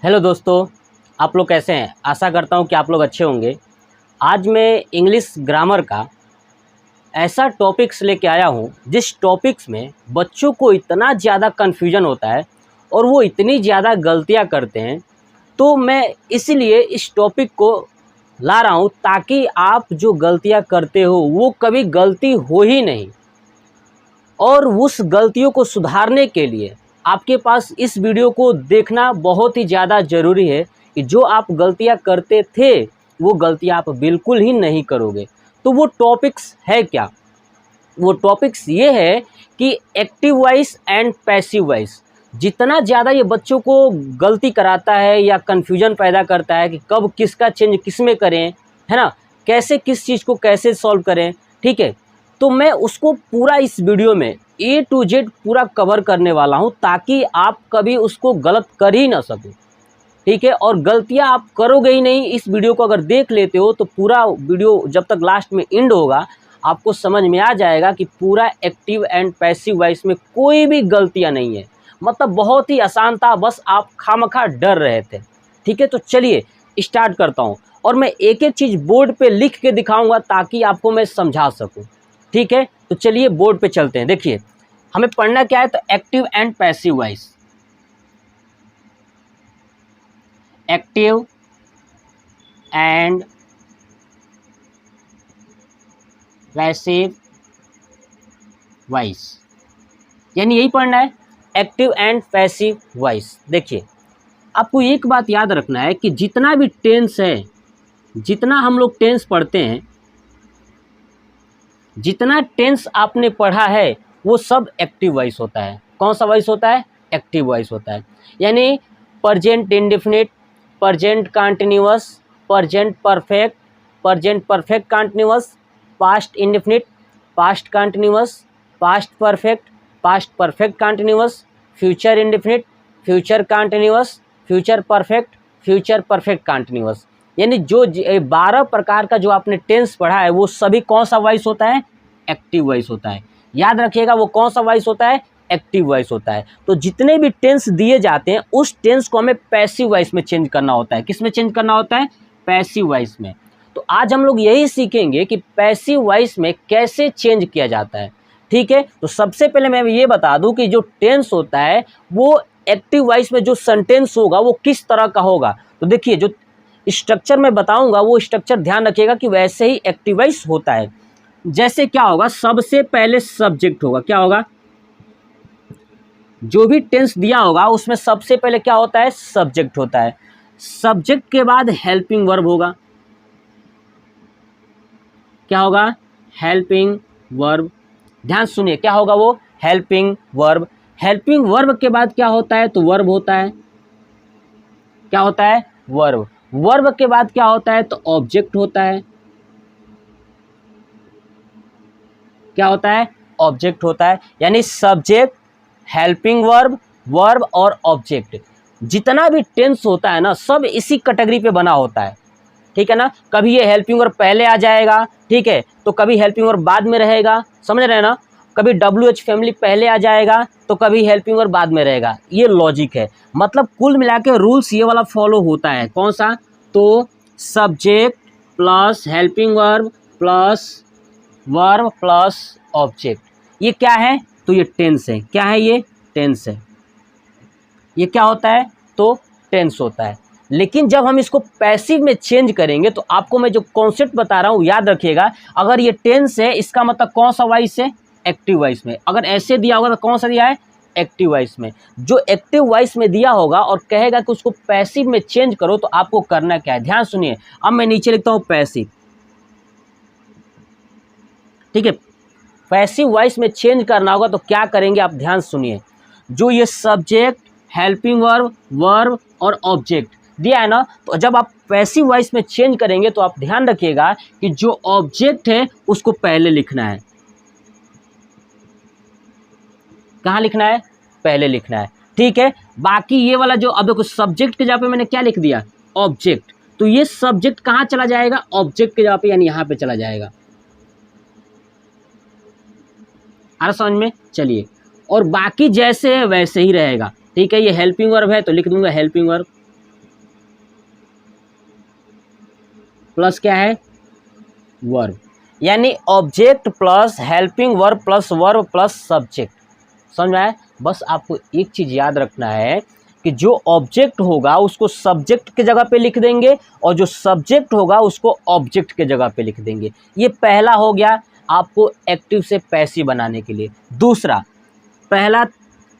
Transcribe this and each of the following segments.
Hello दोस्तों, आप लोग कैसे हैं। आशा करता हूं कि आप लोग अच्छे होंगे। आज मैं इंग्लिश ग्रामर का ऐसा टॉपिक्स लेके आया हूं जिस टॉपिक्स में बच्चों को इतना ज़्यादा कन्फ्यूजन होता है और वो इतनी ज़्यादा गलतियां करते हैं। तो मैं इसीलिए इस टॉपिक को ला रहा हूं ताकि आप जो गलतियां करते हो वो कभी गलती हो ही नहीं, और उस गलतियों को सुधारने के लिए आपके पास इस वीडियो को देखना बहुत ही ज़्यादा ज़रूरी है कि जो आप गलतियां करते थे वो गलतियां आप बिल्कुल ही नहीं करोगे। तो वो टॉपिक्स है क्या? वो टॉपिक्स ये है कि active voice and passive voice जितना ज़्यादा ये बच्चों को गलती कराता है या कन्फ्यूजन पैदा करता है कि कब किसका चेंज किस में करें, है ना, कैसे किस चीज़ को कैसे सॉल्व करें। ठीक है, तो मैं उसको पूरा इस वीडियो में A to Z पूरा कवर करने वाला हूं ताकि आप कभी उसको गलत कर ही ना सको। ठीक है, और गलतियां आप करोगे ही नहीं। इस वीडियो को अगर देख लेते हो तो पूरा वीडियो जब तक लास्ट में एंड होगा आपको समझ में आ जाएगा कि पूरा एक्टिव एंड पैसिव वॉइस में कोई भी गलतियां नहीं है। मतलब बहुत ही आसान था, बस आप खामखा डर रहे थे। ठीक है, तो चलिए स्टार्ट करता हूं और मैं एक एक चीज़ बोर्ड पे लिख के दिखाऊंगा ताकि आपको मैं समझा सकूं। ठीक है, तो चलिए बोर्ड पे चलते हैं। देखिए हमें पढ़ना क्या है, तो active and passive voice. Active and passive voice, यानी यही पढ़ना है, एक्टिव एंड पैसिव वॉइस। देखिए आपको एक बात याद रखना है कि जितना भी टेंस है, जितना हम लोग टेंस पढ़ते हैं, जितना टेंस आपने पढ़ा है वो सब एक्टिव वॉइस होता है। कौन सा वॉइस होता है? एक्टिव वॉइस होता है। यानी present indefinite, present continuous, present perfect, present perfect continuous, past indefinite, past continuous, past perfect, past perfect continuous, future indefinite, future continuous, future perfect, future perfect continuous. यानी जो 12 प्रकार का जो आपने टेंस पढ़ा है वो सभी कौन सा वॉइस होता है? एक्टिव वॉइस होता है। याद रखिएगा वो कौन सा वॉइस होता है? एक्टिव वॉइस होता है। तो जितने भी टेंस दिए जाते हैं उस टेंस को हमें पैसिव वॉइस में चेंज करना होता है। किस में चेंज करना होता है? पैसिव वॉइस में। तो आज हम लोग यही सीखेंगे कि पैसिव वॉइस में कैसे चेंज किया जाता है। ठीक है, तो सबसे पहले मैं ये बता दूं कि जो टेंस होता है वो एक्टिव वॉइस में जो सेंटेंस होगा वो किस तरह का होगा। तो देखिए जो स्ट्रक्चर मैं बताऊंगा वो स्ट्रक्चर ध्यान रखिएगा कि वैसे ही एक्टिव वॉइस होता है। जैसे क्या होगा, सबसे पहले सब्जेक्ट होगा। क्या होगा? जो भी टेंस दिया होगा उसमें सबसे पहले क्या होता है? सब्जेक्ट होता है। सब्जेक्ट के बाद हेल्पिंग वर्ब होगा। क्या होगा? Helping verb. ध्यान सुनिए, क्या होगा वो? Helping verb. हेल्पिंग वर्ब के बाद क्या होता है? तो वर्ब होता है। क्या होता है? वर्ब। वर्ब के बाद क्या होता है? तो ऑब्जेक्ट होता है। क्या होता है? ऑब्जेक्ट होता है। यानी सब्जेक्ट, हेल्पिंग वर्ब, वर्ब और ऑब्जेक्ट, जितना भी टेंस होता है ना सब इसी कैटेगरी पे बना होता है। ठीक है ना, कभी ये हेल्पिंग वर्ब पहले आ जाएगा, ठीक है, तो कभी हेल्पिंग वर्ब बाद में रहेगा। समझ रहे हैं ना, कभी WH फैमिली पहले आ जाएगा तो कभी हेल्पिंग वर्ब बाद में रहेगा। ये लॉजिक है। मतलब कुल मिला के रूल्स ये वाला फॉलो होता है। कौन सा? तो subject plus helping verb plus verb plus object. ये क्या है? तो ये टेंस है। क्या है? ये टेंस है। ये क्या होता है? तो टेंस होता है। लेकिन जब हम इसको पैसिव में चेंज करेंगे तो आपको मैं जो कॉन्सेप्ट बता रहा हूँ याद रखिएगा। अगर ये टेंस है इसका मतलब कौन सा वॉइस है? एक्टिव वॉइस में। अगर ऐसे दिया होगा तो कौन सा दिया है? एक्टिव वॉइस में। जो एक्टिव वॉइस में दिया होगा और कहेगा कि उसको पैसिव में चेंज करो तो आपको करना क्या है? ध्यान सुनिए। अब मैं नीचे लिखता हूँ पैसिव। ठीक है, पैसिव वॉइस में चेंज करना होगा तो क्या करेंगे आप ध्यान सुनिए। जो ये सब्जेक्ट, हेल्पिंग वर्ब, वर्ब और ऑब्जेक्ट दिया है ना, तो जब आप पैसिव वॉइस में चेंज करेंगे तो आप ध्यान रखिएगा कि जो ऑब्जेक्ट है उसको पहले लिखना है। कहाँ लिखना है? पहले लिखना है। ठीक है, बाकी ये वाला जो अब देखो सब्जेक्ट के जगह पे मैंने क्या लिख दिया? ऑब्जेक्ट। तो ये सब्जेक्ट कहाँ चला जाएगा? ऑब्जेक्ट के जगह पे, यानी यहाँ पे चला जाएगा। आ रहा समझ में? चलिए, और बाकी जैसे है वैसे ही रहेगा। ठीक है, ये हेल्पिंग वर्ब है तो लिख दूंगा हेल्पिंग वर्ब। प्लस क्या है, वर्ब, यानी object plus helping verb plus verb plus subject. समझ में आया? बस आपको एक चीज़ याद रखना है कि जो ऑब्जेक्ट होगा उसको सब्जेक्ट के जगह पे लिख देंगे और जो सब्जेक्ट होगा उसको ऑब्जेक्ट के जगह पे लिख देंगे। ये पहला हो गया आपको एक्टिव से पैसिव बनाने के लिए। दूसरा, पहला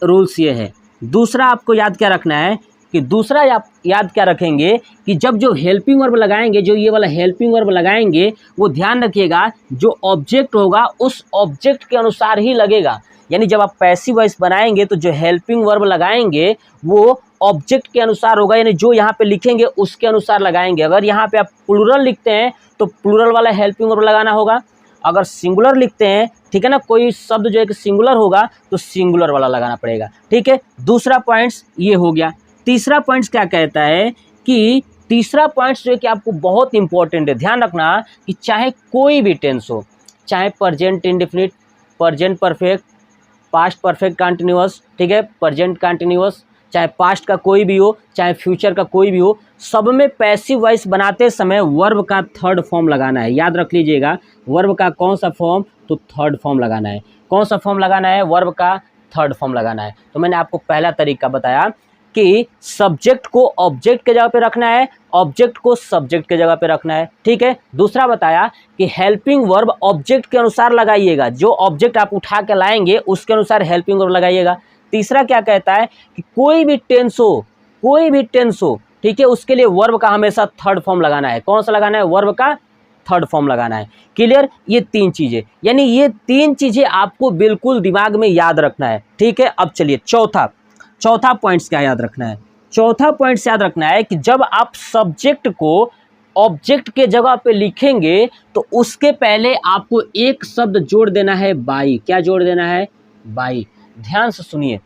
रूल्स ये है। दूसरा आपको याद क्या रखना है कि दूसरा आप याद क्या रखेंगे कि जब जो हेल्पिंग वर्ब लगाएंगे, जो ये वाला हेल्पिंग वर्ब लगाएंगे, वो ध्यान रखिएगा जो ऑब्जेक्ट होगा उस ऑब्जेक्ट के अनुसार ही लगेगा। यानी जब आप पैसिव वॉइस बनाएंगे तो जो हेल्पिंग वर्ब लगाएंगे वो ऑब्जेक्ट के अनुसार होगा, यानी जो यहाँ पे लिखेंगे उसके अनुसार लगाएंगे। अगर यहाँ पे आप प्लूरल लिखते हैं तो प्लूरल वाला हेल्पिंग वर्ब लगाना होगा। अगर सिंगुलर लिखते हैं, ठीक है ना, कोई शब्द जो है कि सिंगुलर होगा तो सिंगुलर वाला लगाना पड़ेगा। ठीक है, दूसरा पॉइंट्स ये हो गया। तीसरा पॉइंट्स क्या कहता है कि तीसरा पॉइंट्स जो है कि आपको बहुत इंपॉर्टेंट है, ध्यान रखना कि चाहे कोई भी टेंस हो, चाहे present indefinite, present perfect, past perfect continuous, ठीक है, प्रेजेंट कंटिन्यूअस, चाहे पास्ट का कोई भी हो, चाहे फ्यूचर का कोई भी हो, सब में पैसिव वॉइस बनाते समय वर्ब का थर्ड फॉर्म लगाना है। याद रख लीजिएगा, वर्ब का कौन सा फॉर्म, तो थर्ड फॉर्म लगाना है। कौन सा फॉर्म लगाना है, वर्ब का थर्ड फॉर्म लगाना है। तो मैंने आपको पहला तरीका बताया कि सब्जेक्ट को ऑब्जेक्ट के जगह पे रखना है, ऑब्जेक्ट को सब्जेक्ट के जगह पे रखना है। ठीक है, दूसरा बताया कि हेल्पिंग वर्ब ऑब्जेक्ट के अनुसार लगाइएगा, जो ऑब्जेक्ट आप उठा के लाएंगे उसके अनुसार हेल्पिंग वर्ब लगाइएगा। तीसरा क्या कहता है कि कोई भी टेंस हो, कोई भी टेंस हो, ठीक है, उसके लिए वर्ब का हमेशा थर्ड फॉर्म लगाना है। कौन सा लगाना है, वर्ब का थर्ड फॉर्म लगाना है। क्लियर? ये तीन चीजें, यानी ये तीन चीजें आपको बिल्कुल दिमाग में याद रखना है। ठीक है, अब चलिए चौथा पॉइंट्स क्या याद रखना है। चौथा पॉइंट्स याद रखना है कि जब आप सब्जेक्ट को ऑब्जेक्ट के जगह पे लिखेंगे तो उसके पहले आपको एक शब्द जोड़ देना है, बाई। क्या जोड़ देना है, बाई। ध्यान से सुनिए,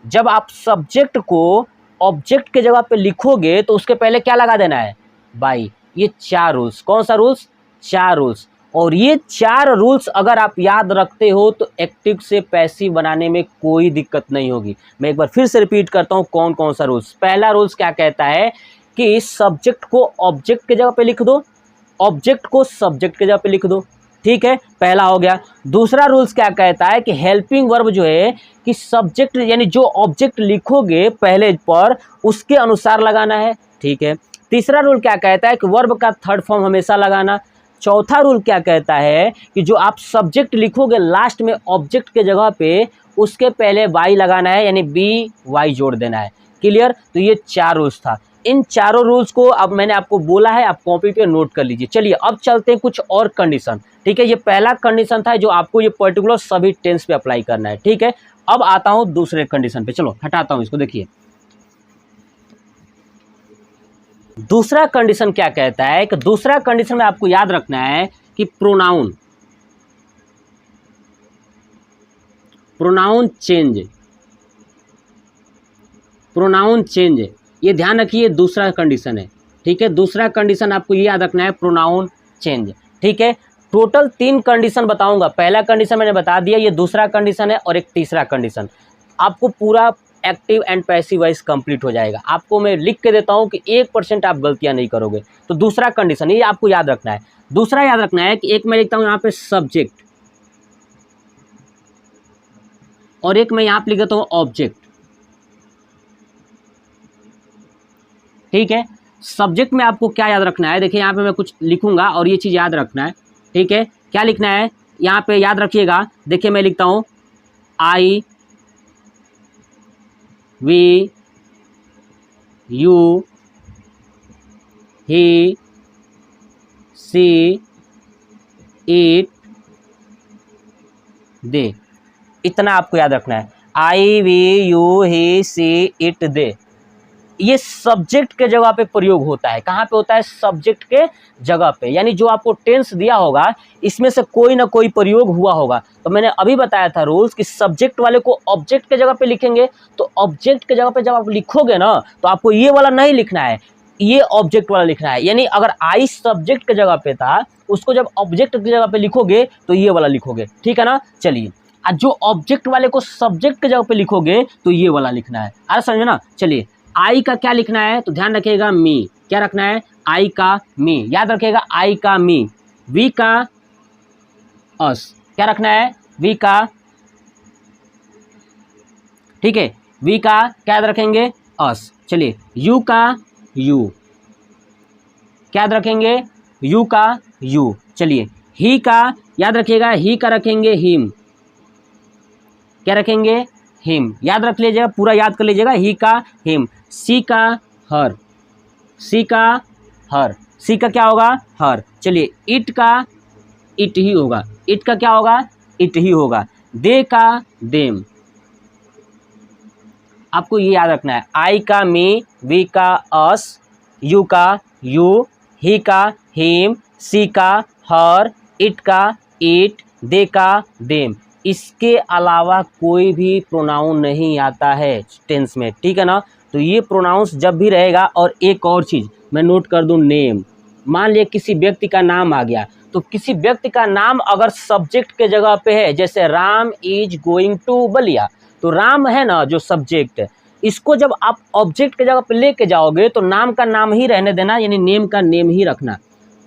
जब आप सब्जेक्ट को ऑब्जेक्ट के जगह पे लिखोगे तो उसके पहले क्या लगा देना है, बाई। ये चार रूल्स, कौन सा रूल्स, चार रूल्स। और ये चार रूल्स अगर आप याद रखते हो तो एक्टिव से पैसिव बनाने में कोई दिक्कत नहीं होगी। मैं एक बार फिर से रिपीट करता हूं कौन कौन सा रूल्स। पहला रूल्स क्या कहता है कि सब्जेक्ट को ऑब्जेक्ट के जगह पे लिख दो, ऑब्जेक्ट को सब्जेक्ट के जगह पे लिख दो। ठीक है, पहला हो गया। दूसरा रूल्स क्या कहता है कि हेल्पिंग वर्ब जो है कि सब्जेक्ट यानी जो ऑब्जेक्ट लिखोगे पहले पर उसके अनुसार लगाना है। ठीक है, तीसरा रूल क्या कहता है कि वर्ब का थर्ड फॉर्म हमेशा लगाना। चौथा रूल क्या कहता है कि जो आप सब्जेक्ट लिखोगे लास्ट में ऑब्जेक्ट के जगह पे उसके पहले वाई लगाना है, यानी बी वाई जोड़ देना है। क्लियर? तो ये चार रूल्स था। इन चारों रूल्स को अब मैंने आपको बोला है, आप कॉपी पे नोट कर लीजिए। चलिए अब चलते हैं कुछ और कंडीशन। ठीक है, ये पहला कंडीशन था जो आपको ये पर्टिकुलर सभी टेंस पे अप्लाई करना है। ठीक है, अब आता हूं दूसरे कंडीशन पे। चलो हटाता हूं इसको, देखिए दूसरा कंडीशन क्या कहता है कि दूसरा कंडीशन में आपको याद रखना है कि प्रोनाउन चेंज, ये ध्यान रखिए, दूसरा कंडीशन है। ठीक है, दूसरा कंडीशन आपको ये याद रखना है, प्रोनाउन चेंज। ठीक है, टोटल 3 कंडीशन बताऊंगा। पहला कंडीशन मैंने बता दिया, ये दूसरा कंडीशन है और एक तीसरा कंडीशन। आपको पूरा active and passive voice complete हो जाएगा। आपको मैं लिख के देता हूं कि 1% आप गलतियां नहीं करोगे। तो दूसरा कंडीशन ये आपको याद रखना है। दूसरा याद रखना है कि एक मैं लिखता हूं यहां पे सब्जेक्ट और एक मैं यहां पे लिख देता हूं ऑब्जेक्ट। ठीक है, सब्जेक्ट में आपको क्या याद रखना है, देखिए यहां पे मैं कुछ लिखूंगा और ये चीज याद रखना है। ठीक है, क्या लिखना है यहां पे याद रखिएगा। देखिए मैं लिखता हूं I, we, you, he, she, it, they. इतना आपको याद रखना है, I, we, you, he, she, it, they. ये सब्जेक्ट के जगह पे प्रयोग होता है। कहाँ पे होता है, सब्जेक्ट के जगह पे, यानी जो आपको टेंस दिया होगा इसमें से कोई ना कोई प्रयोग हुआ होगा। तो मैंने अभी बताया था रूल्स कि सब्जेक्ट वाले को ऑब्जेक्ट के जगह पे लिखेंगे, तो ऑब्जेक्ट के जगह पे जब आप लिखोगे ना तो आपको ये वाला नहीं लिखना है, ये ऑब्जेक्ट वाला लिखना है। यानी अगर आई सब्जेक्ट के जगह पे था, उसको जब ऑब्जेक्ट की जगह पे लिखोगे तो ये वाला लिखोगे। ठीक है ना, चलिए जो ऑब्जेक्ट वाले को सब्जेक्ट के जगह पे लिखोगे तो ये वाला लिखना है। अरे समझे ना। चलिए आई का क्या लिखना है, तो ध्यान रखिएगा मी, क्या रखना है, आई का मी, याद रखिएगा आई का मी, वी का अस, क्या रखना है, वी का, ठीक है, वी का क्या याद रखेंगे, अस। चलिए यू का यू, क्या याद रखेंगे, यू का यू। चलिए ही का याद रखिएगा, ही का रखेंगे हिम, क्या रखेंगे, हिम, याद रख लीजिएगा, पूरा याद कर लीजिएगा, ही का हिम। सी का हर, सी का हर, सी का क्या होगा, हर। चलिए इट का इट ही होगा, इट का क्या होगा, इट ही होगा। दे का देम, आपको ये याद रखना है, आई का मी, वी का अस, यू का यू, ही का हिम, सी का हर, इट का इट, दे का देम। इसके अलावा कोई भी प्रोनाउन नहीं आता है टेंस में, ठीक है ना। तो ये प्रोनाउंस जब भी रहेगा, और एक और चीज़ मैं नोट कर दूं, नेम, मान लिया किसी व्यक्ति का नाम आ गया, तो किसी व्यक्ति का नाम अगर सब्जेक्ट के जगह पे है, जैसे Ram is going to Ballia, तो राम है ना जो सब्जेक्ट है, इसको जब आप ऑब्जेक्ट के जगह पे लेके जाओगे तो नाम का नाम ही रहने देना, यानी नेम का नेम ही रखना,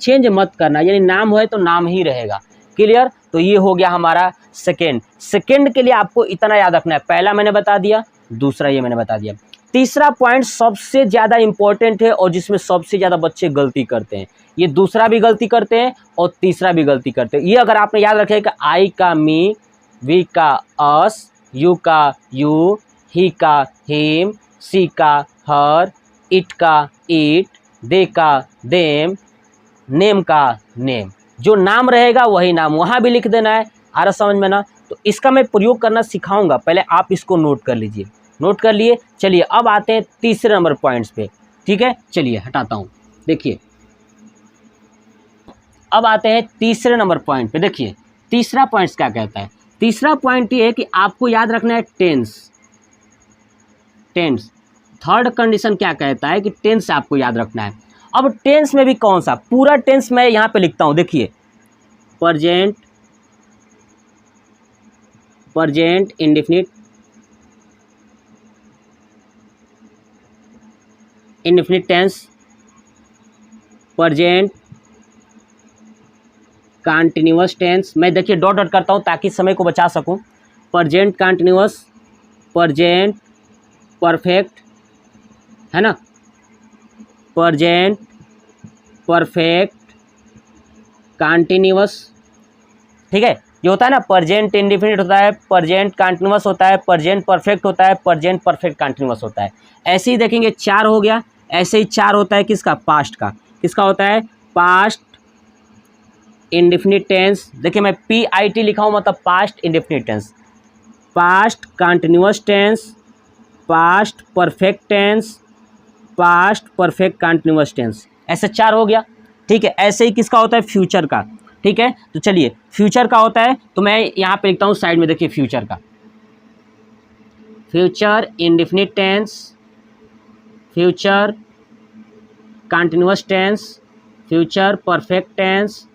चेंज मत करना, यानी नाम है तो नाम ही रहेगा। क्लियर। तो ये हो गया हमारा सेकेंड। सेकेंड के लिए आपको इतना याद रखना है, पहला मैंने बता दिया, दूसरा ये मैंने बता दिया। तीसरा पॉइंट सबसे ज़्यादा इंपॉर्टेंट है और जिसमें सबसे ज़्यादा बच्चे गलती करते हैं, ये दूसरा भी गलती करते हैं और तीसरा भी गलती करते हैं। ये अगर आपने याद रखेगा, आई का मी, वी का अस, यू का यू, ही का हिम, सी का हर, इट का इट, दे का देम, नेम का नेम, जो नाम रहेगा वही नाम वहाँ भी लिख देना है। आ रहा समझ में ना। तो इसका मैं प्रयोग करना सिखाऊंगा, पहले आप इसको नोट कर लीजिए। नोट कर लिए। चलिए अब आते हैं तीसरे नंबर पॉइंट्स पे, ठीक है। चलिए हटाता हूँ, देखिए अब आते हैं तीसरे नंबर पॉइंट पे। देखिए तीसरा पॉइंट्स क्या कहता है। तीसरा पॉइंट ये है कि आपको याद रखना है टेंस। टेंस थर्ड कंडीशन क्या कहता है कि टेंस आपको याद रखना है। अब टेंस में भी कौन सा, पूरा टेंस मैं यहाँ पे लिखता हूँ, देखिए present, present indefinite, indefinite tense, present continuous tense. मैं देखिए डॉट डॉट करता हूँ ताकि समय को बचा सकूँ। प्रेजेंट कंटीन्यूअस, प्रेजेंट परफेक्ट, है ना, प्रेजेंट परफेक्ट कंटीन्यूअस, ठीक है। ये होता है ना, प्रेजेंट इंडेफिनिट होता है, प्रेजेंट कंटीन्यूअस होता है, प्रेजेंट परफेक्ट होता है, प्रेजेंट परफेक्ट कंटीन्यूअस होता है। ऐसे ही देखेंगे चार हो गया। ऐसे ही चार होता है किसका, पास्ट का। किसका होता है, पास्ट इंडेफिनिट टेंस। देखिए मैं PIT लिखा हूँ, मतलब past indefinite tense, past continuous tense, past perfect tense, past perfect continuous tense. ऐसे चार हो गया, ठीक है। ऐसे ही किसका होता है, फ्यूचर का, ठीक है। तो चलिए फ्यूचर का होता है, तो मैं यहाँ पे लिखता हूँ साइड में, देखिए फ्यूचर का, future indefinite tense, future continuous tense, future perfect tense,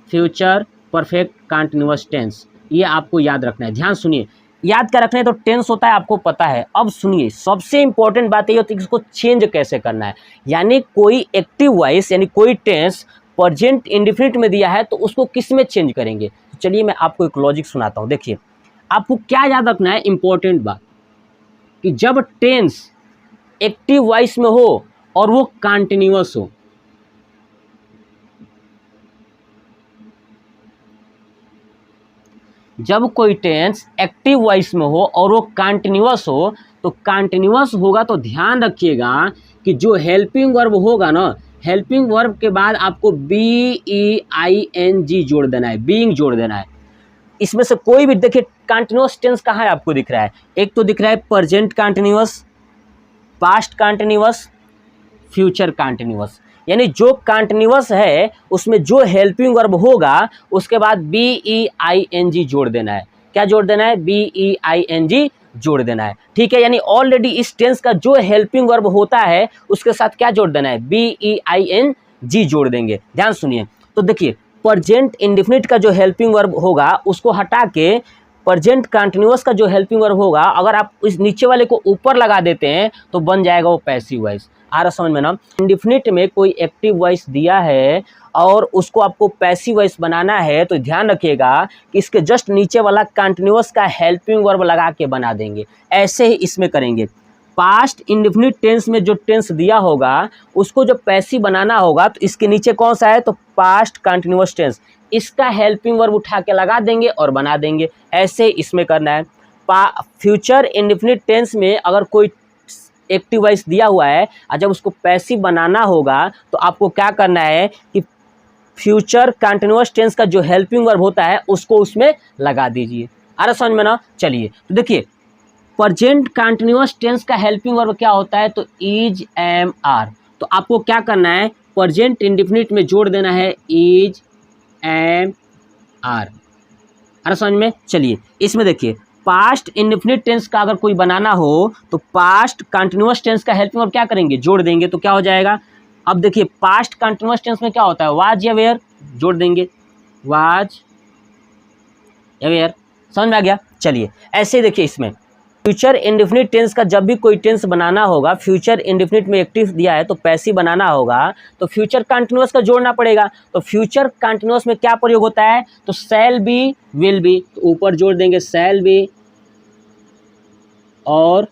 future perfect continuous tense. ये आपको याद रखना है। ध्यान सुनिए, याद क्या रखना है, तो टेंस होता है आपको पता है। अब सुनिए, सबसे इंपॉर्टेंट बात ये होती है कि इसको चेंज कैसे करना है। यानी कोई एक्टिव वॉइस, यानी कोई टेंस प्रेजेंट इंडेफिनिट में दिया है तो उसको किस में चेंज करेंगे। तो चलिए मैं आपको एक लॉजिक सुनाता हूँ। देखिए आपको क्या याद रखना है, इंपॉर्टेंट बात, कि जब टेंस एक्टिव वॉइस में हो और वो कंटिन्यूअस हो, जब कोई टेंस एक्टिव वॉइस में हो और वो कंटिन्यूअस हो, तो कंटिन्यूअस होगा तो ध्यान रखिएगा कि जो हेल्पिंग वर्ब होगा ना, हेल्पिंग वर्ब के बाद आपको BEING जोड़ देना है, बीइंग जोड़ देना है। इसमें से कोई भी, देखिए कंटिन्यूअस टेंस कहाँ है आपको दिख रहा है, एक तो दिख रहा है present continuous, past continuous, future continuous. यानी जो कंटिन्यूअस है उसमें जो हेल्पिंग वर्ब होगा उसके बाद BEING जोड़ देना है। क्या जोड़ देना है, BEING जोड़ देना है, ठीक है। यानी ऑलरेडी इस टेंस का जो हेल्पिंग वर्ब होता है उसके साथ क्या जोड़ देना है, BEING जोड़ देंगे। ध्यान सुनिए, तो देखिए प्रेजेंट इंडेफिनिट का जो हेल्पिंग वर्ब होगा उसको हटा के प्रेजेंट कंटिन्यूअस का जो हेल्पिंग वर्ब होगा, अगर आप इस नीचे वाले को ऊपर लगा देते हैं तो बन जाएगा वो पैसिव वॉइस। आ रहा समझ में ना। इंडिफिनिट में कोई एक्टिव वॉइस दिया है और उसको आपको पैसिव वॉइस बनाना है तो ध्यान रखिएगा कि इसके जस्ट नीचे वाला कंटिन्यूअस का हेल्पिंग वर्ब लगा के बना देंगे। ऐसे ही इसमें करेंगे। पास्ट इंडिफिनिट टेंस में जो टेंस दिया होगा उसको जब पैसिव बनाना होगा तो इसके नीचे कौन सा है, तो पास्ट कंटिन्यूअस टेंस, इसका हेल्पिंग वर्ब उठा के लगा देंगे और बना देंगे। ऐसे इसमें करना है। फ्यूचर इंडिफिनिट टेंस में अगर कोई एक्टिव वॉइस दिया हुआ है और जब उसको पैसिव बनाना होगा तो आपको क्या करना है कि फ्यूचर कंटिन्यूअस टेंस का जो हेल्पिंग वर्ब होता है उसको उसमें लगा दीजिए। आ रहा समझ में ना। चलिए तो देखिए प्रेजेंट कंटिन्यूअस टेंस का हेल्पिंग वर्ब क्या होता है, तो इज, एम, आर। तो आपको क्या करना है, प्रेजेंट इंडिफिनिट में जोड़ देना है इज, एम, आर। आ रहा समझ में। चलिए इसमें देखिए पास्ट इंडिफिनिट टेंस का अगर कोई बनाना हो तो पास्ट कंटिन्यूअस टेंस का हेल्पिंग वर्ब क्या करेंगे, जोड़ देंगे। तो क्या हो जाएगा, अब देखिए पास्ट कंटिन्यूअस टेंस में क्या होता है, वाज या वेयर, जोड़ देंगे वाज या वेयर। समझ में आ गया। चलिए ऐसे देखिए इसमें फ्यूचर इंडिफिनिट टेंस का जब भी कोई टेंस बनाना होगा, फ्यूचर इंडिफिनिट में एक्टिव दिया है तो पैसिव बनाना होगा तो फ्यूचर कंटिन्यूअस का जोड़ना पड़ेगा। तो फ्यूचर कंटिन्यूअस में क्या प्रयोग होता है, तो शैल बी, विल बी, तो ऊपर जोड़ देंगे शैल बी और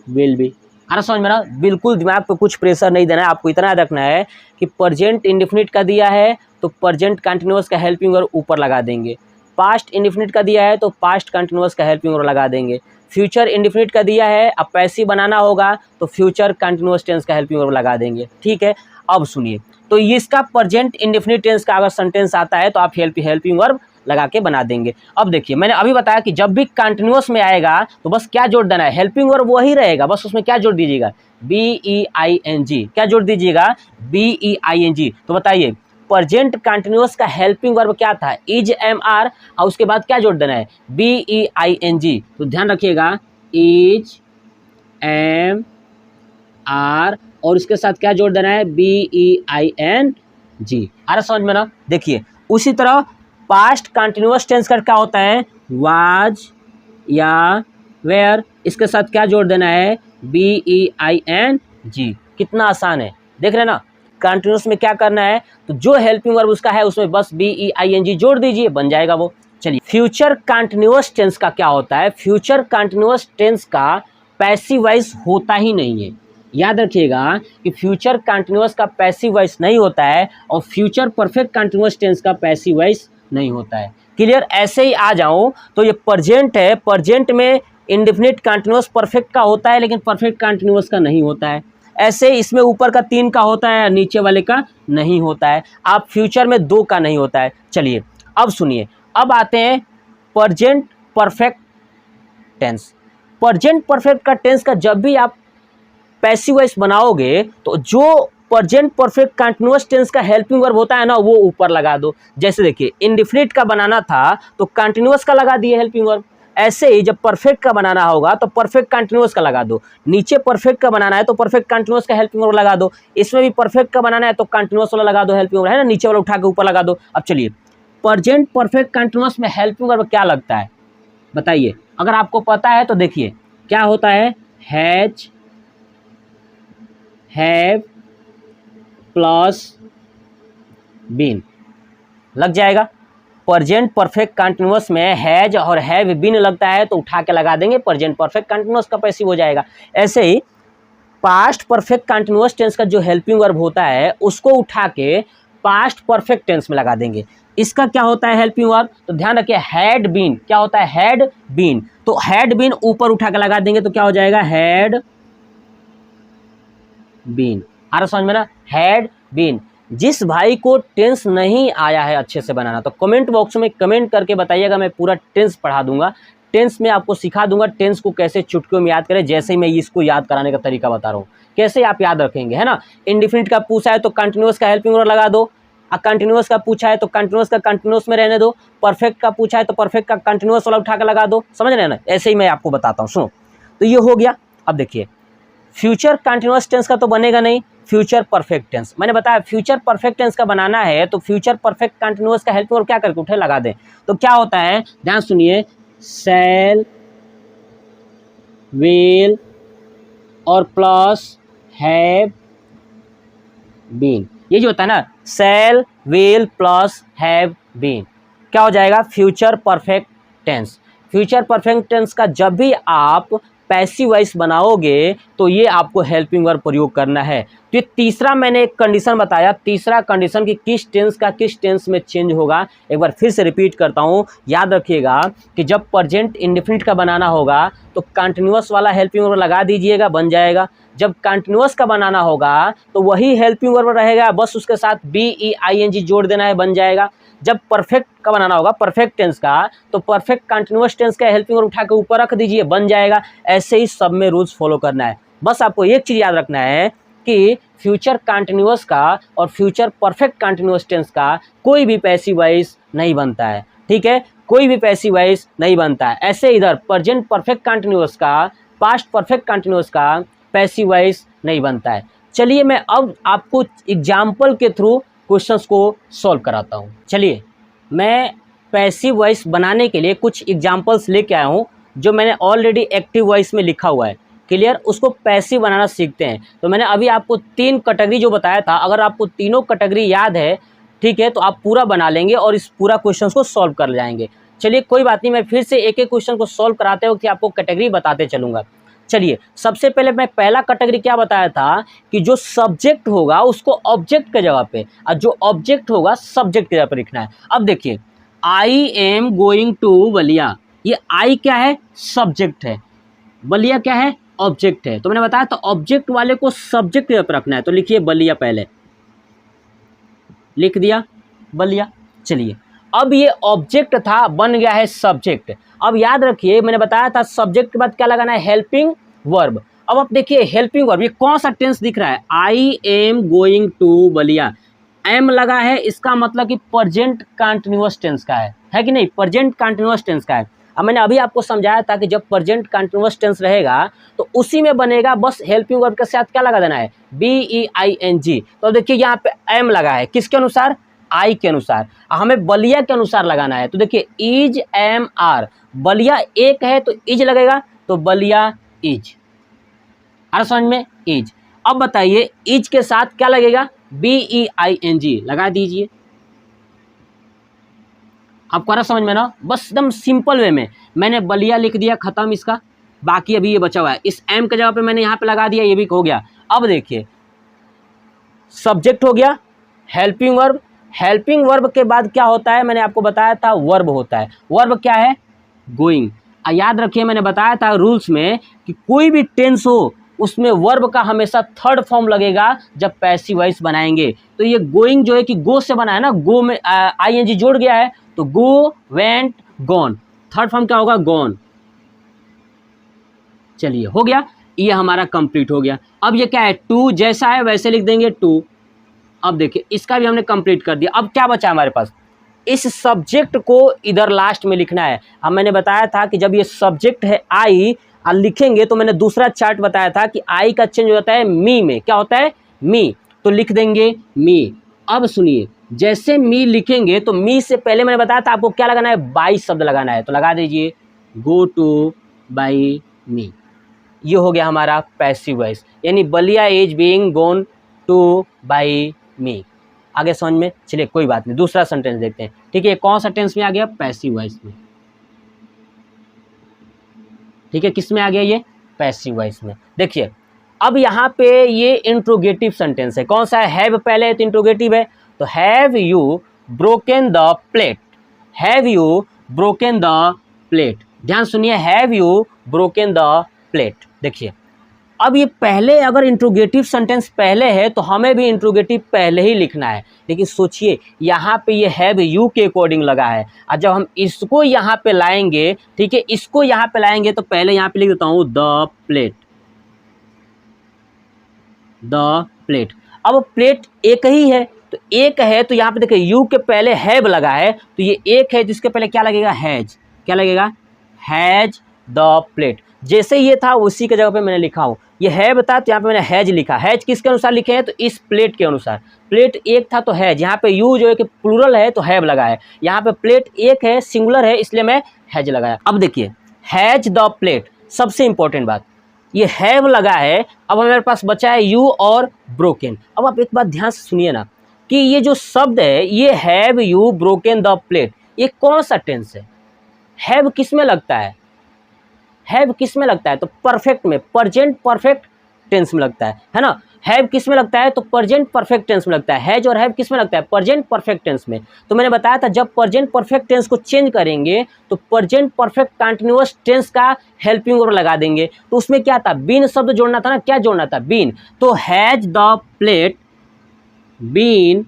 विल बी। आ समझ में ना। बिल्कुल दिमाग पे कुछ प्रेशर नहीं देना है, आपको इतना याद रखना है कि प्रेजेंट इंडिफिनिट का दिया है तो प्रेजेंट कंटिन्यूअस का हेल्पिंग वर्ब ऊपर लगा देंगे। पास्ट इंडिफिनिट का दिया है तो पास्ट कंटिन्यूअस का हेल्पिंग वर्ब लगा देंगे। फ्यूचर इंडिफिनिट का दिया है, अब पैसिव बनाना होगा तो फ्यूचर कंटिन्यूअस टेंस का हेल्पिंग वर्ब लगा देंगे। ठीक है, अब सुनिए तो इसका प्रेजेंट इंडिफिनिट टेंस का अगर सेंटेंस आता है तो आप हेल्पिंग वर्ब लगा के बना देंगे। अब देखिए मैंने अभी बताया कि जब भी कंटिन्यूअस में आएगा तो बस क्या जोड़ देना है, हेल्पिंग वर्ब वही रहेगा, बस उसमें क्या जोड़ दीजिएगा, BEING। क्या जोड़ दीजिएगा, BEING। तो बताइए प्रेजेंट कंटिन्यूअस का हेल्पिंग वर्ब क्या था, इज, एम, आर, और उसके बाद क्या जोड़ देना है, BEING। तो ध्यान रखिएगा इज, एम, आर और उसके साथ क्या जोड़ देना है, BEING। आ रहा समझ में ना। देखिए उसी तरह पास्ट कंटिन्यूअस टेंस का क्या होता है, वाज या वेयर, इसके साथ क्या जोड़ देना है, BEING। कितना आसान है, देख रहे हैं ना। कंटिन्यूअस में क्या करना है, तो जो हेल्पिंग वर्ब उसका है उसमें बस BEING जोड़ दीजिए, बन जाएगा वो। चलिए फ्यूचर कंटिन्यूअस टेंस का क्या होता है, फ्यूचर कंटिन्यूअस टेंस का पैसिव वॉइस होता ही नहीं है। याद रखिएगा कि फ्यूचर कंटिन्यूअस का पैसिव वॉइस नहीं होता है और फ्यूचर परफेक्ट कंटिन्यूअस टेंस का पैसिव वॉइस नहीं होता है। क्लियर। ऐसे ही आ जाऊं तो ये प्रेजेंट है, प्रेजेंट में इंडेफिनिट कंटिन्यूअस परफेक्ट का होता है लेकिन परफेक्ट कंटिन्यूअस का नहीं होता है। ऐसे इसमें ऊपर का 3 का होता है, नीचे वाले का नहीं होता है। आप फ्यूचर में 2 का नहीं होता है। चलिए अब सुनिए, अब आते हैं present perfect tense. Present perfect का टेंस का जब भी आप पैसिव वॉइस बनाओगे तो जो प्रेजेंट परफेक्ट कंटिन्यूअस टेंस का हेल्पिंग वर्ब होता है ना वो ऊपर लगा दो। जैसे देखिए इंडेफिनिट का बनाना था तो कंटिन्यूअस का लगा दिए हेल्पिंग वर्ब। ऐसे ही जब परफेक्ट का बनाना होगा तो परफेक्ट कंटिन्यूअस का लगा दो। नीचे परफेक्ट का बनाना है तो परफेक्ट कंटिन्यूअस का हेल्पिंग वर्ब लगा दो। इसमें भी परफेक्ट का बनाना है तो कंटिन्यूअस वाला लगा दो, हेल्पिंग वर्ब है ना, नीचे वाला उठा के ऊपर लगा दो। अब चलिए प्रेजेंट परफेक्ट कंटिन्यूअस में हेल्पिंग वर्ब क्या लगता है बताइए, अगर आपको पता है तो देखिए क्या होता है, हैज, हैव प्लस बीन लग जाएगा। प्रेजेंट परफेक्ट कंटिन्यूअस में हैज और हैव बीन लगता है तो उठा के लगा देंगे, प्रेजेंट परफेक्ट कंटिन्यूअस का पैसिव हो जाएगा। ऐसे ही पास्ट परफेक्ट कंटिन्यूअस टेंस का जो हेल्पिंग वर्ब होता है उसको उठा के पास्ट परफेक्ट टेंस में लगा देंगे। इसका क्या होता है हेल्पिंग वर्ब, तो ध्यान रखिए हैड बीन। क्या होता है, हैड बीन। तो हैड बीन ऊपर उठा के लगा देंगे तो क्या हो जाएगा, हैड बीन। आ रहा समझ में ना, हैड बीन। जिस भाई को टेंस नहीं आया है अच्छे से बनाना तो कमेंट बॉक्स में कमेंट करके बताइएगा, मैं पूरा टेंस पढ़ा दूंगा। टेंस में आपको सिखा दूंगा टेंस को कैसे चुटकियों में याद करें, जैसे ही मैं इसको याद कराने का तरीका बता रहा हूँ कैसे आप याद रखेंगे, है ना। इंडेफिनिट का पूछा है तो कंटिन्यूअस का हेल्पिंग वर्ब लगा दो, कंटिन्यूअस का पूछा है तो कंटिन्यूअस का कंटिन्यूअस में रहने दो, परफेक्ट का पूछा है तो परफेक्ट का कंटिन्यूअस वाला उठा के लगा दो। समझ रहे हैं ना, ऐसे ही मैं आपको बताता हूँ। सुनो तो ये हो गया। अब देखिए फ्यूचर कंटिन्यूअस टेंस का तो बनेगा नहीं, फ्यूचर परफेक्ट टेंस। मैंने बताया फ्यूचर परफेक्ट टेंस का बनाना है तो फ्यूचर परफेक्ट कंटिन्यूअस का हेल्पिंग वर्ब क्या करके उठे लगा दें। तो क्या होता है, ध्यान सुनिए, शैल, विल और प्लस हैव बीन, ये जो होता है ना shall will plus have been, क्या हो जाएगा future perfect tense. Future perfect tense का जब भी आप पैसिव वॉइस बनाओगे तो ये आपको हेल्पिंग वर्ब प्रयोग करना है। तो ये तीसरा मैंने एक कंडीशन बताया, तीसरा कंडीशन कि किस टेंस का किस टेंस में चेंज होगा, एक बार फिर से रिपीट करता हूँ, याद रखिएगा कि जब प्रेजेंट इंडेफिनिट का बनाना होगा तो कंटिन्यूअस वाला हेल्पिंग वर्ब लगा दीजिएगा, बन जाएगा। जब कंटिन्यूअस का बनाना होगा तो वही हेल्पिंग वर्ब रहेगा, बस उसके साथ BEING जोड़ देना है, बन जाएगा। जब परफेक्ट का बनाना होगा, परफेक्ट टेंस का, तो परफेक्ट कंटिन्यूअस टेंस का हेल्पिंग वर्ब उठा के ऊपर रख दीजिए, बन जाएगा। ऐसे ही सब में रूल्स फॉलो करना है। बस आपको एक चीज़ याद रखना है कि फ्यूचर कंटिन्यूअस का और फ्यूचर परफेक्ट कंटिन्यूअस टेंस का कोई भी पैसिव वॉइस नहीं बनता है, ठीक है, कोई भी पैसिव वॉइस नहीं बनता है। ऐसे इधर प्रेजेंट परफेक्ट कंटिन्यूअस का, पास्ट परफेक्ट कंटिन्यूअस का पैसिव वॉइस नहीं बनता है। चलिए मैं अब आपको एग्जाम्पल के थ्रू क्वेश्चंस को सॉल्व कराता हूँ। चलिए मैं पैसिव वॉइस बनाने के लिए कुछ एग्जाम्पल्स लेके आया हूँ जो मैंने ऑलरेडी एक्टिव वॉइस में लिखा हुआ है, क्लियर। उसको पैसिव बनाना सीखते हैं। तो मैंने अभी आपको 3 कैटेगरी जो बताया था, अगर आपको तीनों कैटेगरी याद है, ठीक है, तो आप पूरा बना लेंगे और इस पूरा क्वेश्चन को सॉल्व कर जाएंगे। चलिए कोई बात नहीं, मैं फिर से एक एक क्वेश्चन को सॉल्व कराते वक्त आपको कैटेगरी बताते चलूँगा। चलिए सबसे पहले मैं पहला कैटेगरी क्या बताया था कि जो सब्जेक्ट होगा उसको ऑब्जेक्ट के जगह पे, और जो ऑब्जेक्ट होगा सब्जेक्ट के जगह पे लिखना है। अब देखिए I am going to Ballia, ये आई क्या है सब्जेक्ट है, बलिया क्या है ऑब्जेक्ट है। तो मैंने बताया था ऑब्जेक्ट वाले को सब्जेक्ट के जगह पे रखना है, तो लिखिए बलिया, पहले लिख दिया बलिया। चलिए अब ये ऑब्जेक्ट था, बन गया है सब्जेक्ट। अब याद रखिए मैंने बताया था सब्जेक्ट के बाद क्या लगाना है हेल्पिंग वर्ब। अब आप देखिए हेल्पिंग वर्ब, ये कौन सा टेंस दिख रहा है, I am going to Ballia, am लगा है, इसका मतलब कि प्रेजेंट कंटिन्यूअस टेंस का है कि नहीं, प्रेजेंट कंटिन्यूअस टेंस का है। अब मैंने अभी आपको समझाया था कि जब प्रेजेंट कंटिन्यूअस टेंस रहेगा तो उसी में बनेगा, बस हेल्पिंग वर्ब के साथ क्या लगा देना है BEING। तो देखिए यहाँ पे एम लगा है, किसके अनुसार, आई के अनुसार, हमें बलिया के अनुसार लगाना है। तो देखिए इज एम आर, बलिया एक है तो इज लगेगा, तो बलिया इज, आ समझ में, इज। अब बताइए इज के साथ क्या लगेगा BEING लगा दीजिए। आपको आ रहा समझ में ना, बस एकदम सिंपल वे में मैंने बलिया लिख दिया, खत्म इसका। बाकी अभी ये बचा हुआ है, इस एम के जगह पे मैंने यहाँ पे लगा दिया, ये भी हो गया। अब देखिए सब्जेक्ट हो गया, हेल्पिंग वर्ब, हेल्पिंग वर्ब के बाद क्या होता है मैंने आपको बताया था वर्ब होता है। वर्ब क्या है गोइंग। याद रखिए मैंने बताया था रूल्स में कि कोई भी टेंस हो उसमें वर्ब का हमेशा थर्ड फॉर्म लगेगा जब पैसिव वॉइस बनाएंगे। तो ये गोइंग जो है कि गो से बना है ना, गो में ING जोड़ गया है, तो go went gone, third form क्या होगा गॉन। चलिए हो गया, ये हमारा कंप्लीट हो गया। अब ये क्या है टू, जैसा है वैसे लिख देंगे टू। अब देखिए इसका भी हमने कंप्लीट कर दिया। अब क्या बचा हमारे पास, इस सब्जेक्ट को इधर लास्ट में लिखना है। अब मैंने बताया था कि जब ये सब्जेक्ट है आई और लिखेंगे तो मैंने दूसरा चार्ट बताया था कि आई का चेंज होता है मी में, क्या होता है मी, तो लिख देंगे मी। अब सुनिए जैसे मी लिखेंगे तो मी से पहले मैंने बताया था आपको क्या लगाना है, बाई शब्द लगाना है, तो लगा दीजिए गो टू बाई मी। ये हो गया हमारा पैसिव वॉइस, यानी बलिया is being gone to by me. आगे समझ में, चलिए कोई बात नहीं, दूसरा सेंटेंस देखते हैं। ठीक है, कौन सा टेंस में आ गया, पैसिव वॉइस में। ठीक है, किस में आ गया ये, पैसिव वॉइस में। देखिए अब यहाँ पे ये इंट्रोगेटिव सेंटेंस है, कौन सा है, हैव पहले है तो इंट्रोगेटिव है, तो have you broken the plate, have you broken the plate. ध्यान सुनिए, have you broken the plate. देखिए अब ये पहले अगर इंट्रोगेटिव सेंटेंस पहले है तो हमें भी इंट्रोगेटिव पहले ही लिखना है, लेकिन सोचिए यहाँ पे ये हैव यू के अकॉर्डिंग लगा है, और जब हम इसको यहाँ पे लाएंगे, ठीक है, इसको यहाँ पे लाएंगे तो पहले यहाँ पे लिख देता हूँ द प्लेट, द प्लेट। अब प्लेट एक ही है तो एक है तो यहाँ पे देखिए यू के पहले हैव लगा है, तो ये एक है जिसके पहले क्या लगेगा हैज, क्या लगेगा हैज द प्लेट। जैसे ये था उसी के जगह पे मैंने लिखा हूँ, ये हैव था तो यहाँ पे मैंने हैज लिखा। हैज किसके अनुसार लिखे हैं, तो इस प्लेट के अनुसार। प्लेट एक था तो हैज, यहाँ पे यू जो है कि प्लूरल है तो हैव लगा है, यहाँ पे प्लेट एक है सिंगुलर है इसलिए मैं हैज लगाया। अब देखिए हैज द प्लेट, सबसे इंपॉर्टेंट बात, ये हैव लगा है, अब हमारे पास बचा है यू और ब्रोकन। अब आप एक बात ध्यान से सुनिए ना कि ये जो शब्द है ये have you broken the plate, ये कौन सा टेंस है? हैव किस में लगता है? हैव किस में लगता है? तो परफेक्ट में, प्रेजेंट परफेक्ट टेंस में लगता है ना। हैव किस में लगता है? तो प्रेजेंट परफेक्ट टेंस में लगता है। हैज और हैव किस में लगता है? प्रेजेंट परफेक्ट टेंस में। तो मैंने बताया था जब प्रेजेंट परफेक्ट टेंस को चेंज करेंगे तो प्रेजेंट परफेक्ट कंटीन्यूअस टेंस का हेल्पिंग वर्ब लगा देंगे। तो उसमें क्या था? बीन शब्द जोड़ना था ना। क्या जोड़ना था? बीन। तो हैज द प्लेट बीन,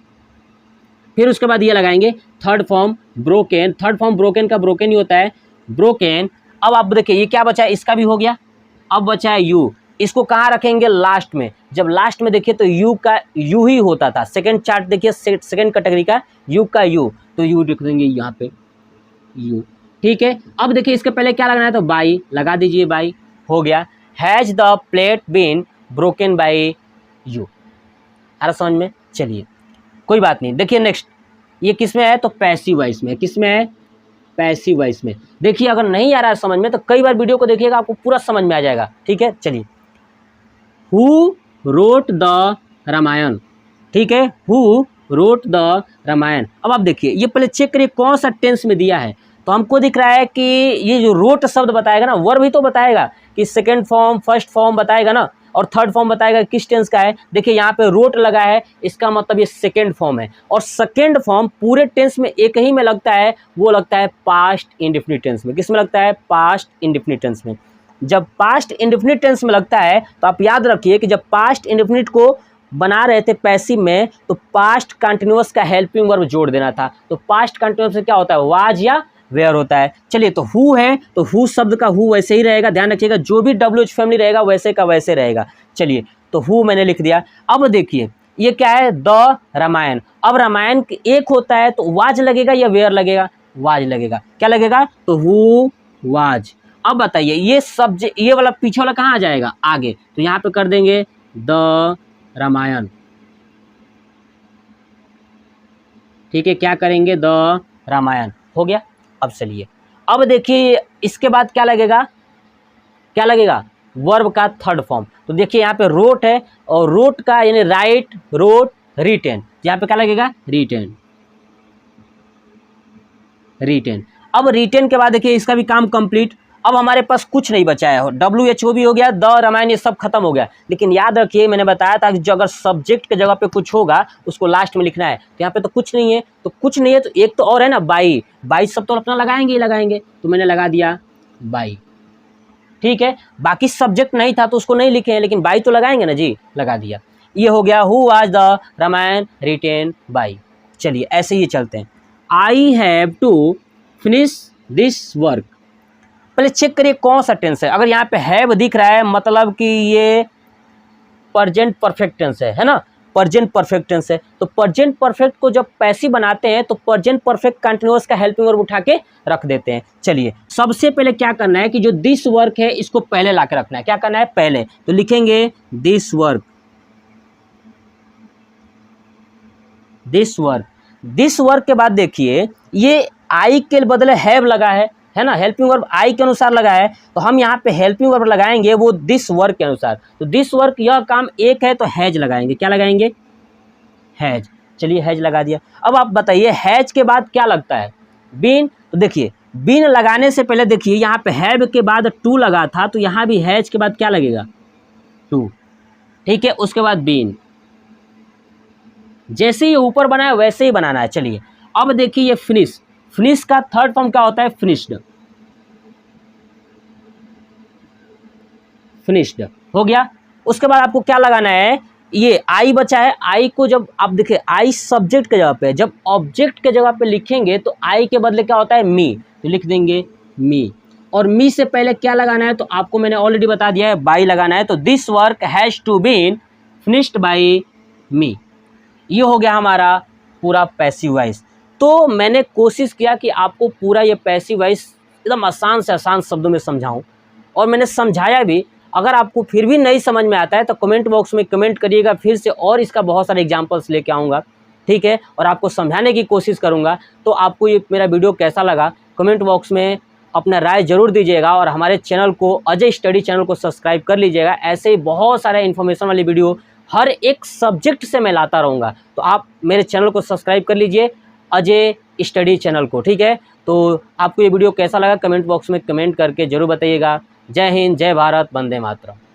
फिर उसके बाद ये लगाएंगे third form broken. Third form broken का ब्रोकन ही होता है, ब्रोकन। अब आप देखिए ये क्या बचा है? इसका भी हो गया। अब बचा है यू, इसको कहाँ रखेंगे? लास्ट में। जब लास्ट में देखिए तो यू का यू ही होता था। सेकंड चार्ट देखिए, सेकंड कैटेगरी का यू का यू, तो यू लिख देंगे यहाँ पे यू, ठीक है। अब देखिए इसके पहले क्या लगाना है? तो बाई लगा दीजिए, बाई हो गया। Has the plate been broken by you. आ रहा समझ में? चलिए कोई बात नहीं। देखिए नेक्स्ट, ये किस में है? तो पैसिव वॉइस में। किस में है? पैसिव वॉइस में। देखिए अगर नहीं आ रहा है समझ में तो कई बार वीडियो को देखिएगा, आपको पूरा समझ में आ जाएगा, ठीक है। चलिए, हु रोट द रामायण, ठीक है, हु रोट द रामायण। अब आप देखिए ये पहले चेक करिए कौन सा टेंस में दिया है। तो हमको दिख रहा है कि ये जो रोट शब्द बताएगा ना, वर्ब ही तो बताएगा कि सेकेंड फॉर्म, फर्स्ट फॉर्म बताएगा ना, और थर्ड फॉर्म बताएगा किस टेंस का है। देखिए यहाँ पे रोट लगा है, इसका मतलब ये सेकेंड फॉर्म है। और सेकेंड फॉर्म पूरे टेंस में एक ही में लगता है, वो लगता है पास्ट इंडेफिनिट टेंस में। किस में लगता है? पास्ट इंडेफिनिट टेंस में। जब पास्ट इंडेफिनिट टेंस में लगता है तो आप याद रखिए कि जब पास्ट इंडेफिनिट को बना रहे थे पैसिव में तो पास्ट कंटिन्यूअस का हेल्पिंग वर्ब जोड़ देना था। तो पास्ट कंटिन्यूअस से क्या होता है? वाज या वेयर होता है। चलिए, तो हु है तो हु शब्द का हु वैसे ही रहेगा, ध्यान रखिएगा, जो भी WH फैमिली रहेगा वैसे का वैसे रहेगा। चलिए, तो हु मैंने लिख दिया। अब देखिए ये क्या है? द रामायण। अब रामायण एक होता है तो वाज लगेगा या वेयर लगेगा? वाज लगेगा। क्या लगेगा? तो हु वाज। अब बताइए ये सब्जेक्ट, ये वाला पीछे वाला कहाँ आ जाएगा? आगे। तो यहाँ पे कर देंगे द रामायण, ठीक है। क्या करेंगे? द रामायण हो गया। अब चलिए, अब देखिए इसके बाद क्या लगेगा? क्या लगेगा? वर्ब का थर्ड फॉर्म। तो देखिए यहाँ पे रोट है, और रोट का यानी राइट, रोट, रिटेन। यहाँ पे क्या लगेगा? Retain, retain. अब रिटेन के बाद देखिए इसका भी काम कंप्लीट। अब हमारे पास कुछ नहीं बचा है, WHO भी हो गया, द रामायण, ये सब खत्म हो गया। लेकिन याद रखिए मैंने बताया था कि जो अगर सब्जेक्ट के जगह पे कुछ होगा उसको लास्ट में लिखना है। तो यहाँ पे तो कुछ नहीं है, तो कुछ नहीं है तो एक तो और है ना, बाई। बाई सब तो अपना लगाएंगे ही लगाएंगे, तो मैंने लगा दिया बाई, ठीक है। बाकी सब्जेक्ट नहीं था तो उसको नहीं लिखे हैं, लेकिन बाई तो लगाएंगे ना जी, लगा दिया। ये हो गया who was the Ramayana written by. चलिए ऐसे ही चलते हैं। I have to finish this work. पहले चेक करिए कौन सा टेंस है। अगर यहाँ पे हैव दिख रहा है मतलब कि ये प्रेजेंट परफेक्ट टेंस है ना, प्रेजेंट परफेक्ट टेंस है। तो प्रेजेंट परफेक्ट को जब पैसिव बनाते हैं तो प्रेजेंट परफेक्ट कंटीन्यूअस का हेल्पिंग वर्ब उठा के रख देते हैं। चलिए सबसे पहले क्या करना है कि जो दिस वर्क है इसको पहले ला के रखना है। क्या करना है? पहले। तो लिखेंगे this work, this work. This work के बाद देखिए ये आई के बदले हैव लगा है ना, हेल्पिंग वर्ब आई के अनुसार लगा है। तो हम यहाँ पे हेल्पिंग वर्ब लगाएंगे वो दिस वर्क के अनुसार। तो दिस वर्क यह काम एक है तो हैज लगाएंगे। क्या लगाएंगे? हैज। चलिए हैज लगा दिया। अब आप बताइए हैज के बाद क्या लगता है? बीन। तो देखिए बीन लगाने से पहले देखिए यहाँ पे हैव के बाद टू लगा था, तो यहाँ भी हैज के बाद क्या लगेगा? टू, ठीक है। उसके बाद बीन। जैसे ही ऊपर बनाया वैसे ही बनाना है। चलिए अब देखिए ये फिनिश। फिनिश का थर्ड फॉर्म क्या होता है? फिनिश्ड, फिनिश्ड हो गया। उसके बाद आपको क्या लगाना है? ये आई बचा है। आई को जब आप देखिए आई सब्जेक्ट के जगह पे, जब ऑब्जेक्ट के जगह पे लिखेंगे तो आई के बदले क्या होता है? मी। तो लिख देंगे मी। और मी से पहले क्या लगाना है? तो आपको मैंने ऑलरेडी बता दिया है, बाई लगाना है। तो this work has to been finished by me. ये हो गया हमारा पूरा पैसिव वॉइस। तो मैंने कोशिश किया कि आपको पूरा ये पैसिव वॉइस एकदम आसान से आसान शब्दों में समझाऊं, और मैंने समझाया भी। अगर आपको फिर भी नहीं समझ में आता है तो कमेंट बॉक्स में कमेंट करिएगा, फिर से और इसका बहुत सारे एग्जांपल्स लेके आऊँगा, ठीक है। और आपको समझाने की कोशिश करूँगा। तो आपको ये मेरा वीडियो कैसा लगा कमेंट बॉक्स में अपना राय ज़रूर दीजिएगा और हमारे चैनल को, अजय स्टडी चैनल को सब्सक्राइब कर लीजिएगा। ऐसे ही बहुत सारे इन्फॉर्मेशन वाली वीडियो हर एक सब्जेक्ट से मैं लाता रहूँगा, तो आप मेरे चैनल को सब्सक्राइब कर लीजिए, अजय स्टडी चैनल को, ठीक है। तो आपको ये वीडियो कैसा लगा कमेंट बॉक्स में कमेंट करके ज़रूर बताइएगा। जय हिंद, जय भारत, वंदे मातरम।